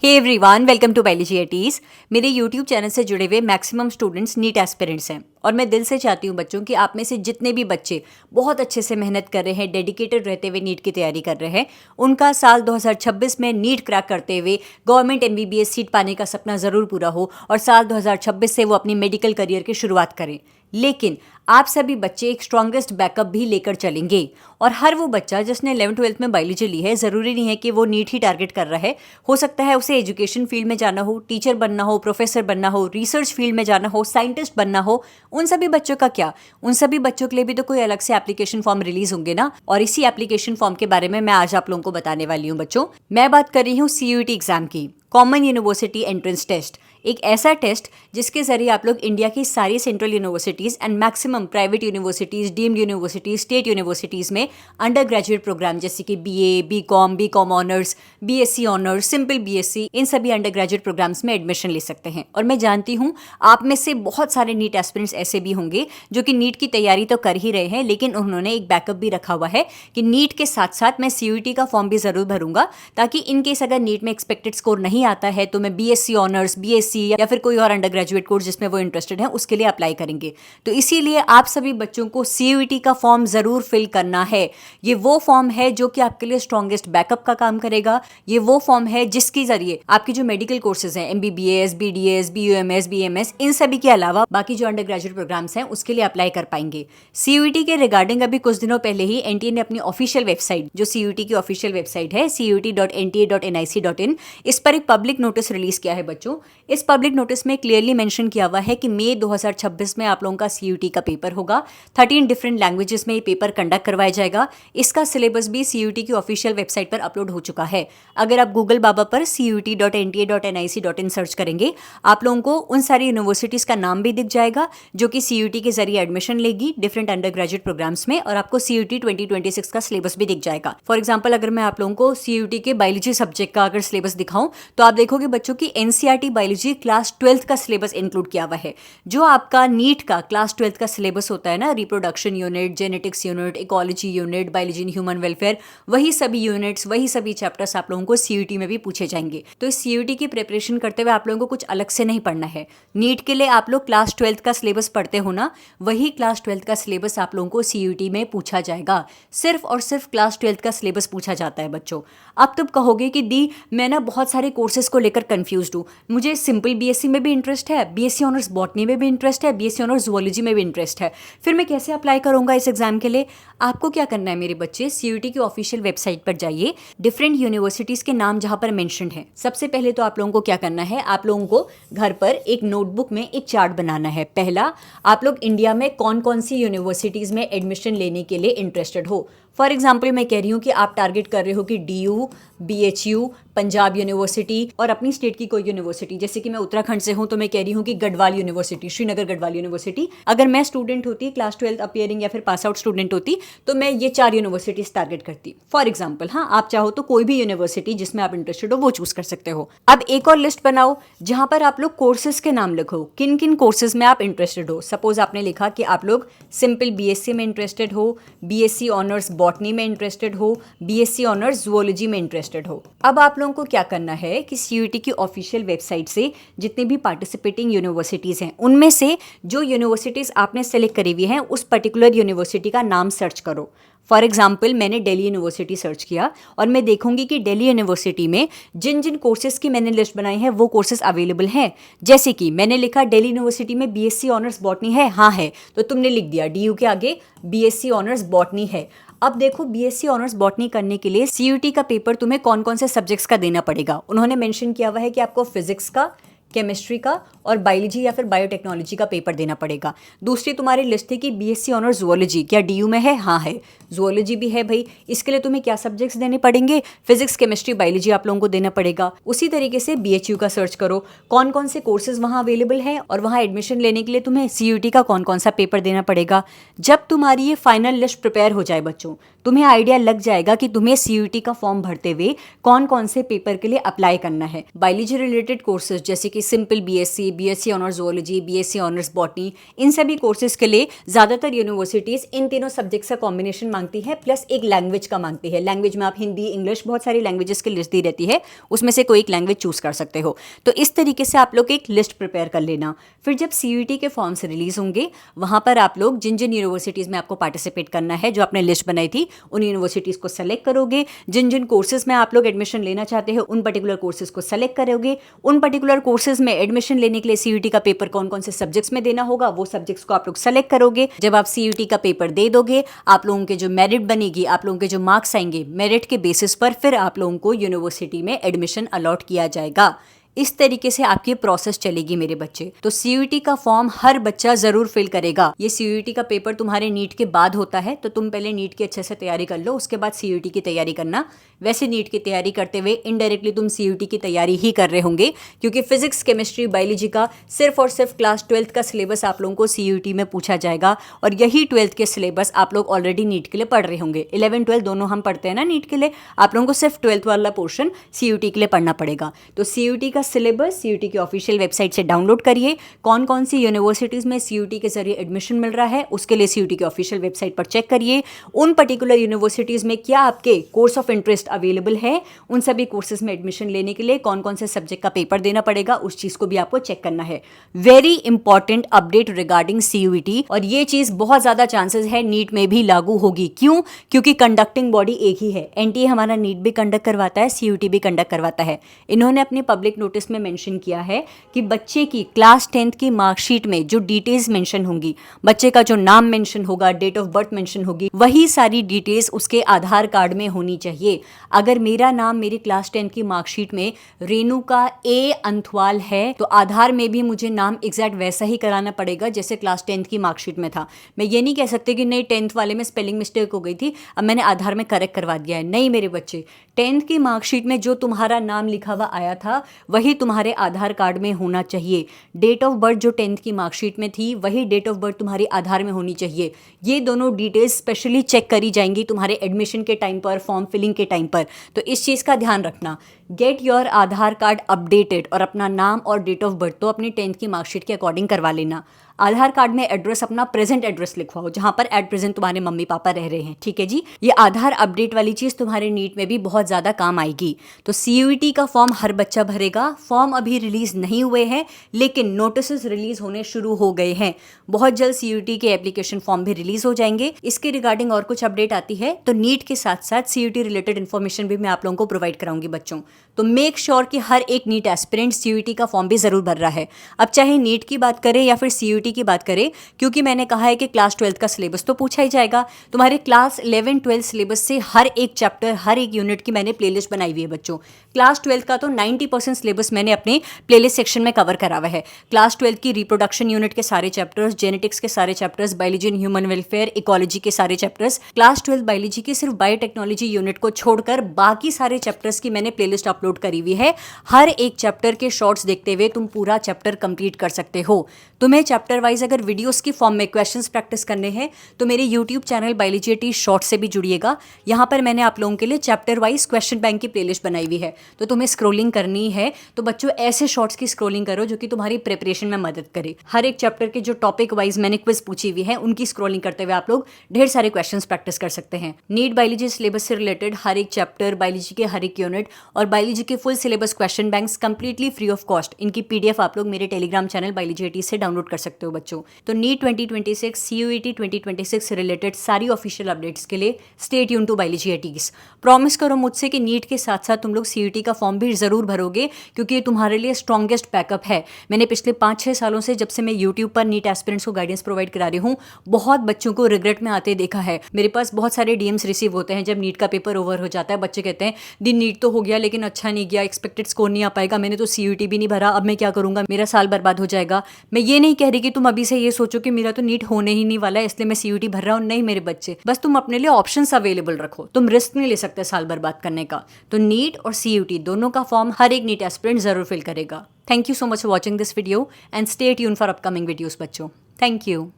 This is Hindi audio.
Hey everyone, welcome to Biology Eighties. मेरे यूट्यूब चैनल से जुड़े हुए मैक्सिमम स्टूडेंट्स नीट एस्पिरेंट्स हैं और मैं दिल से चाहती हूँ बच्चों कि आप में से जितने भी बच्चे बहुत अच्छे से मेहनत कर रहे हैं, डेडिकेटेड रहते हुए नीट की तैयारी कर रहे हैं, उनका साल 2026 में नीट क्रैक करते हुए गवर्नमेंट MBBS सीट पाने का सपना ज़रूर पूरा हो और साल 2026 से वो अपनी मेडिकल करियर की शुरुआत करें। लेकिन आप सभी बच्चे एक स्ट्रॉन्गेस्ट बैकअप भी लेकर चलेंगे और हर वो बच्चा जिसने 11th-12th में बायोलॉजी ली है, ज़रूरी नहीं है कि वो नीट ही टारगेट कर रहा है। हो सकता है उसे एजुकेशन फील्ड में जाना हो, टीचर बनना हो, प्रोफेसर बनना हो, रिसर्च फील्ड में जाना हो, साइंटिस्ट बनना हो। उन सभी बच्चों का क्या, उन सभी बच्चों के लिए भी तो कोई अलग से एप्लीकेशन फॉर्म रिलीज होंगे ना। और इसी एप्लीकेशन फॉर्म के बारे में मैं आज आप लोगों को बताने वाली हूँ बच्चों। मैं बात कर रही हूँ CUET एग्जाम की, कॉमन यूनिवर्सिटी एंट्रेंस टेस्ट। एक ऐसा टेस्ट जिसके जरिए आप लोग इंडिया की सारी central universities and maximum private universities, deemed universities, state universities में अंडर ग्रेजुएट प्रोग्राम जैसे कि BA, BCom honours, BSc honours, simple BSc, इन सभी अंडर ग्रेजुएट प्रोग्राम्स में एडमिशन ले सकते हैं। और मैं जानती हूँ आप में से बहुत सारे नीट एस्पिरेंट्स ऐसे भी होंगे जो कि नीट की तैयारी तो कर ही रहे हैं, लेकिन उन्होंने एक बैकअप भी रखा हुआ है कि नीट के साथ साथ मैं CUET का फॉर्म भी ज़रूर भरूंगा, ताकि इन केस अगर नीट में एक्सपेक्टेड स्कोर नहीं आता है तो मैं BSc ऑनर्स, BSc या फिर कोई और अंडर ग्रेजुएट कोर्स जिसमें वो इंटरेस्टेड है उसके लिए अप्लाई करेंगे। तो इसीलिए आप सभी बच्चों को CUET का फॉर्म जरूर फिल करना है। ये वो फॉर्म है जो कि आपके लिए स्ट्रॉन्गेस्ट बैकअप का काम करेगा। ये वो फॉर्म है जिसके जरिए आपकी जो मेडिकल कोर्सेज हैं, MBBS, BDS, BUMS, BMS, इन सभी के अलावा बाकी जो अंडर ग्रेजुएट प्रोग्राम्स हैं उसके लिए अप्लाई कर पाएंगे। CUET के रिगार्डिंग अभी कुछ दिनों पहले ही NTA ने अपनी ऑफिशियल वेबसाइट, जो CUET की ऑफिशियल वेबसाइट है CUET.nta.nic.in, इस पर एक पब्लिक नोटिस रिलीज किया है बच्चों। इस पब्लिक नोटिस में क्लियरली मेंशन किया हुआ है कि मई 2026 में आप लोगों का CUET का पेपर होगा। 13 डिफरेंट लैंग्वेजेस में ये पेपर कंडक्ट करवाया जाएगा। इसका सिलेबस भी CUET की ऑफिशियल वेबसाइट पर अपलोड हो चुका है। अगर आप गूगल बाबा पर CUET.nta.nic.in सर्च करेंगे, आप लोगों को उन सारी यूनिवर्सिटीज का नाम भी दिख जाएगा जो कि CUET के जरिए एडमिशन लेगी डिफरेंट अंडर ग्रेजुएट प्रोग्राम्स में, और आपको CUET 2026 का सिलेबस भी दिख जाएगा। फॉर एग्जाम्पल, अगर मैं आप लोगों को CUET के बायोलॉजी सब्जेक्ट का अगर सिलेबस दिखाऊं तो आप देखोगे बच्चों की NCERT बायोलॉजी क्लास 12th का सिलेबस इंक्लूड किया हुआ है। जो आपका नीट का क्लास 12th का सिलेबस होता है ना, reproduction unit, genetics unit, ecology unit, biology in human welfare, वही सभी यूनिट्स, वही सभी चैप्टर्स आप लोगों को CUET में भी पूछे जाएंगे। तो इस CUET की प्रिपरेशन करते हुए आप लोगों को कुछ अलग से नहीं पढ़ना है। नीट के लिए आप लोग क्लास 12th का सिलेबस पढ़ते हो ना, वही क्लास 12th का सिलेबस आप लोगों को CUET में पूछा जाएगा। सिर्फ और सिर्फ क्लास 12th का सिलेबस पूछा जाता है बच्चों। अब तुम कहोगे कि दी मैं ना बहुत सारे कोर्सेज को लेकर कंफ्यूज हूँ, मुझे सिंपल BSc में भी इंटरेस्ट है, BSc ऑनर्स बॉटनी में भी इंटरेस्ट है, BSc ऑनर्स जूलॉजी में भी इंटरेस्ट है, फिर मैं कैसे अप्लाई करूंगा इस एग्जाम के लिए? आपको क्या करना है मेरे बच्चे, CUET की ऑफिशियल वेबसाइट पर जाइए, डिफरेंट यूनिवर्सिटीज़ के नाम जहाँ पर मेंशन्ड है। सबसे पहले तो आप लोगों को क्या करना है, आप लोगों को घर पर एक नोटबुक में एक चार्ट बनाना है। पहला, आप लोग इंडिया में कौन कौन सी यूनिवर्सिटीज़ में एडमिशन लेने के लिए इंटरेस्टेड हो। फॉर एग्जाम्पल, मैं कह रही हूँ कि आप टारगेट कर रहे हो कि DU, BHU, पंजाब यूनिवर्सिटी और अपनी स्टेट की कोई यूनिवर्सिटी, जैसे कि मैं उत्तराखंड से हूँ तो मैं कह रही हूँ कि गढ़वाल यूनिवर्सिटी, श्रीनगर गढ़वाल यूनिवर्सिटी। अगर मैं स्टूडेंट होती, क्लास 12th अपियरिंग या फिर पास आउट स्टूडेंट होती, तो मैं ये 4 यूनिवर्सिटीज टारगेट करती फॉर एग्जाम्पल। हाँ, आप चाहो तो कोई भी यूनिवर्सिटी जिसमें आप इंटरेस्टेड हो वो चूज कर सकते हो। अब एक और लिस्ट बनाओ जहां पर आप लोग कोर्सेज के नाम लिखो, किन किन कोर्सेज में आप इंटरेस्टेड हो। सपोज आपने लिखा कि आप लोग सिंपल BSc में इंटरेस्टेड हो, BSc ऑनर्स बॉटनी में इंटरेस्टेड हो, BSc ऑनर्स जूलॉजी में इंटरेस्टेड हो। अब आप लोगों को क्या करना है कि CUET की ऑफिशियल वेबसाइट से जितने भी पार्टिसिपेटिंग यूनिवर्सिटीज़ हैं उनमें से जो यूनिवर्सिटीज़ आपने सेलेक्ट करी हुई हैं उस पर्टिकुलर यूनिवर्सिटी का नाम सर्च करो। फॉर एग्जाम्पल, मैंने दिल्ली यूनिवर्सिटी सर्च किया और मैं देखूंगी कि दिल्ली यूनिवर्सिटी में जिन जिन कोर्सेज की मैंने लिस्ट बनाई है वो कोर्सेज अवेलेबल हैं। जैसे कि मैंने लिखा दिल्ली यूनिवर्सिटी में BSc ऑनर्स बॉटनी है, हाँ है, तो तुमने लिख दिया DU के आगे BSc ऑनर्स बॉटनी है। अब देखो, BSc ऑनर्स बॉटनी करने के लिए CUET का पेपर तुम्हें कौन कौन से सब्जेक्ट्स का देना पड़ेगा। उन्होंने मेंशन किया हुआ है कि आपको फिजिक्स का, केमिस्ट्री का और बायोलॉजी या फिर बायोटेक्नोलॉजी का पेपर देना पड़ेगा। दूसरी तुम्हारी लिस्ट थी कि BSc ऑनर्स जूलॉजी, क्या DU में है? हाँ है। जूलॉजी भी है भाई, इसके लिए तुम्हें क्या सब्जेक्ट्स देने पड़ेंगे? फिजिक्स, केमिस्ट्री, बायोलॉजी आप लोगों को देना पड़ेगा। उसी तरीके से BHU का सर्च करो, कौन कौन से कोर्सेज वहाँ अवेलेबल हैं और वहाँ एडमिशन लेने के लिए तुम्हें CUET का कौन कौन सा पेपर देना पड़ेगा। जब तुम्हारी ये फाइनल लिस्ट प्रिपेयर हो जाए बच्चों, तुम्हें आइडिया लग जाएगा कि तुम्हें CUET का फॉर्म भरते हुए कौन कौन से पेपर के लिए अप्लाई करना है। बायोलॉजी रिलेटेड कोर्सेज जैसे कि simple BSc, BSc honours zoology, BSc honours botany, इन सभी कोर्सेज के लिए ज़्यादातर यूनिवर्सिटीज़ इन तीनों सब्जेक्ट्स का कॉम्बिनेशन मांगती है, प्लस एक लैंग्वेज का मांगती है। लैंग्वेज में आप हिंदी, इंग्लिश, बहुत सारी लैंग्वेजेस की लिस्ट दी रहती है, उसमें से कोई एक लैंग्वेज चूज़ कर सकते हो। तो इस तरीके से आप लोग एक लिस्ट प्रिपेयर कर लेना। फिर जब सीयूईटी के फॉर्म्स रिलीज होंगे, वहाँ पर आप लोग जिन जिन यूनिवर्सिटीज़ में आपको पार्टिसिपेट करना है, जो आपने लिस्ट बनाई थी, उन यूनिवर्सिटीज़ को सेलेक्ट करोगे। जिन जिन कोर्सेज में आप लोग एडमिशन लेना चाहते हो, उन पर्टिकुलर कोर्सेज को सेलेक्ट करोगे। उन पर्टिकुलर कोर्सेज में एडमिशन लेने के लिए सीयूईटी का पेपर कौन कौन से सब्जेक्ट्स में देना होगा, वो सब्जेक्ट्स को आप लोग सेलेक्ट करोगे। जब आप सीयूईटी का पेपर दे दोगे, आप लोगों के जो मेरिट बनेगी, आप लोगों के जो मार्क्स आएंगे, मेरिट के बेसिस पर फिर आप लोगों को यूनिवर्सिटी में एडमिशन अलॉट किया जाएगा। इस तरीके से आपकी प्रोसेस चलेगी मेरे बच्चे। तो सीयूईटी का फॉर्म हर बच्चा जरूर फिल करेगा। ये सीयूईटी का पेपर तुम्हारे नीट के बाद होता है, तो तुम पहले नीट की अच्छे से तैयारी कर लो, उसके बाद सीयूईटी की तैयारी करना। वैसे नीट की तैयारी करते हुए इनडायरेक्टली तुम सीयूईटी की तैयारी ही कर रहे होंगे, क्योंकि फिजिक्स, केमिस्ट्री, बायोलॉजी का सिर्फ और सिर्फ क्लास 12th का सिलेबस आप लोगों को सीयूईटी में पूछा जाएगा, और यही 12th के सिलेबस आप लोग ऑलरेडी नीट के लिए पढ़ रहे होंगे। 11, 12 दोनों हम पढ़ते हैं ना नीट के लिए, आप लोगों को सिर्फ 12th वाला पोर्शन सीयूईटी के लिए पढ़ना पड़ेगा। तो सीयूईटी का सिलेबस सीयूईटी की ऑफिशियल वेबसाइट से डाउनलोड करिए। कौन कौन सी यूनिवर्सिटीज़ में सीयूईटी के जरिए एडमिशन मिल रहा है, उसके लिए सीयूईटी की ऑफिशियल वेबसाइट पर चेक करिए। उन पर्टिकुलर यूनिवर्सिटीज़ में क्या आपके कोर्स ऑफ इंटरेस्ट अवेलेबल है, उन सभी कोर्सेज में एडमिशन लेने के लिए कौन कौन से सब्जेक्ट का पेपर देना पड़ेगा, उस चीज़ को भी आपको चेक करना है। Very important update regarding CUET, और ये चीज़ बहुत ज़्यादा चांसेस है नीट में भी लागू होगी। क्यों? क्योंकि कंडक्टिंग बॉडी एक ही है। एनटीए हमारा नीट भी कंडक्ट करवाता है, सीयूईटी भी कंडक्ट करवाता है। इन्होंने अपनी पब्लिक नोटिस में मेंशन किया है कि बच्चे की क्लास 10th की मार्कशीट में जो डिटेल्स मेंशन होंगी, बच्चे का जो नाम मेंशन होगा, डेट ऑफ बर्थ मेंशन होगी, वही सारी डिटेल्स उसके आधार कार्ड में होनी चाहिए। अगर मेरा नाम मेरी क्लास 10th की मार्कशीट में रेणुका ए अंथवाल है, तो आधार में भी मुझे नाम एग्जैक्ट वैसा ही कराना पड़ेगा जैसे क्लास 10th की मार्कशीट में था। मैं ये नहीं कह सकती कि नहीं 10th वाले में स्पेलिंग मिस्टेक हो गई थी, अब मैंने आधार में करेक्ट करवा दिया है। नहीं मेरे बच्चे, 10th की मार्कशीट में जो तुम्हारा नाम लिखा हुआ आया था, वही तुम्हारे आधार कार्ड में होना चाहिए। डेट ऑफ बर्थ जो 10th की मार्कशीट में थी, वही डेट ऑफ बर्थ तुम्हारे आधार में होनी चाहिए। ये दोनों डिटेल्स स्पेशली चेक करी जाएंगी तुम्हारे एडमिशन के टाइम पर, फॉर्म फिलिंग के टाइम पर। तो इस चीज़ का ध्यान रखना। Get your Aadhaar card updated, और अपना नाम और डेट ऑफ बर्थ तो अपनी 10th की मार्कशीट के अकॉर्डिंग करवा लेना। आधार कार्ड में एड्रेस अपना प्रेजेंट एड्रेस लिखवाओ, जहां पर एट प्रेजेंट तुम्हारे मम्मी पापा रह रहे हैं। ठीक है जी, ये आधार अपडेट वाली चीज़ तुम्हारे नीट में भी बहुत ज़्यादा काम आएगी। तो सीयूईटी का फॉर्म हर बच्चा भरेगा। फॉर्म अभी रिलीज नहीं हुए हैं, लेकिन नोटिस रिलीज होने शुरू हो गए हैं। बहुत जल्द सीयूईटी के एप्लीकेशन फॉर्म भी रिलीज हो जाएंगे। इसके रिगार्डिंग और कुछ अपडेट आती है तो नीट के साथ साथ सीयूईटी रिलेटेड इन्फॉर्मेशन भी मैं आप लोगों को प्रोवाइड कराऊंगी बच्चों। तो मेक श्योर कि हर एक नीट एस्पिरेंट सीयूईटी का फॉर्म भी जरूर भर रहा है। अब चाहे नीट की बात करें या फिर सीयूईटी की बात करें, क्योंकि मैंने कहा है कि क्लास 12th का सिलेबस तो पूछा ही जाएगा। तुम्हारे क्लास 11, 12 सिलेबस से हर एक चैप्टर, हर एक यूनिट की मैंने प्लेलिस्ट बनाई हुई है बच्चों। क्लास 12th का तो 90% सिलेबस मैंने अपने प्लेलिस्ट सेक्शन में कवर करा हुआ है। क्लास 12th की रिप्रोडक्शन यूनिट के सारे चैप्टर्स, जेनेटिक्स के सारे chapters, biology and human welfare, ecology के सारे चैप्टर्स, क्लास 12 बायोलॉजी की सिर्फ बायोटेक्नोलॉजी यूनिट को छोड़कर बाकी सारे चैप्टर्स की मैंने प्लेलिस्ट अपलोड करी हुई है। हर एक चैप्टर के शॉर्ट्स देखते हुए तुम पूरा चैप्टर कंप्लीट कर सकते हो। तुम्हें चैप्टर वाइज अगर वीडियोस की फॉर्म में क्वेश्चंस प्रैक्टिस करने हैं तो मेरे YouTube channel biology eighty short से भी जुड़िएगा। यहाँ पर मैंने आप लोगों के लिए चैप्टर वाइज क्वेश्चन बैंक की प्लेलिस्ट बनाई हुई है। तो तुम्हें स्क्रोलिंग करनी है तो बच्चों ऐसे शॉर्ट्स की स्क्रोलिंग करो जो कि तुम्हारी प्रिपरेशन में मदद करे। हर एक चैप्टर के जो टॉपिक वाइज मैंने क्विज पूछी हुई है, उनकी स्क्रोलिंग करते हुए आप लोग ढेर सारे क्वेश्चंस प्रैक्टिस कर सकते हैं। नीट बायोलॉजी सिलेबस से रिलेटेड हर एक चैप्टर, बायोलॉजी के हर एक यूनिट और बायोलॉजी के full syllabus question banks completely free of cost, इनकी पीडीएफ आप लोग मेरे टेलीग्राम चैनल बायोलॉजी एटी से डाउनलोड कर सकते हो बच्चों। तो नीट 2026, सीयूईटी 2026 से रिलेटेड सारी ऑफिशियल अपडेट्स के लिए stay tune to Biology Eighties. Promise करो मुझसे कि नीट के साथ साथ तुम लोग सीयूईटी का फॉर्म भी जरूर भरोगे, क्योंकि ये तुम्हारे लिए स्ट्रॉन्गेस्ट बैकअप है। मैंने पिछले 5-6 सालों से, जब से मैं यूट्यूब पर नीट एस्पिरेंट्स को गाइडेंस प्रोवाइड करा रही हूँ, बहुत बच्चों को रिग्रेट में आते देखा है। मेरे पास बहुत सारे डीएम्स रिसीव होते हैं जब नीट का पेपर ओवर हो जाता है। बच्चे कहते हैं दी नीट तो हो गया लेकिन अच्छा नहीं गया, एक्सपेक्टेड स्कोर नहीं आ पाएगा, मैंने तो सीयूईटी भी नहीं भरा, अब मैं क्या करूंगा, मेरा साल बर्बाद हो जाएगा। मैं ये नहीं कह रही कि तुम अभी से ये सोचो कि मेरा तो नीट होने ही नहीं वाला है इसलिए मैं सीयूईटी भर रहा हूँ। नहीं मेरे बच्चे, बस तुम अपने लिए ऑप्शंस अवेलेबल रखो। तुम रिस्क नहीं ले सकते साल बर्बाद करने का। तो नीट और सीयूईटी दोनों का फॉर्म हर एक नीट एस्पिरेंट जरूर फिल करेगा। Thank you so much for watching this video and stay tune for upcoming videos बच्चों। Thank you.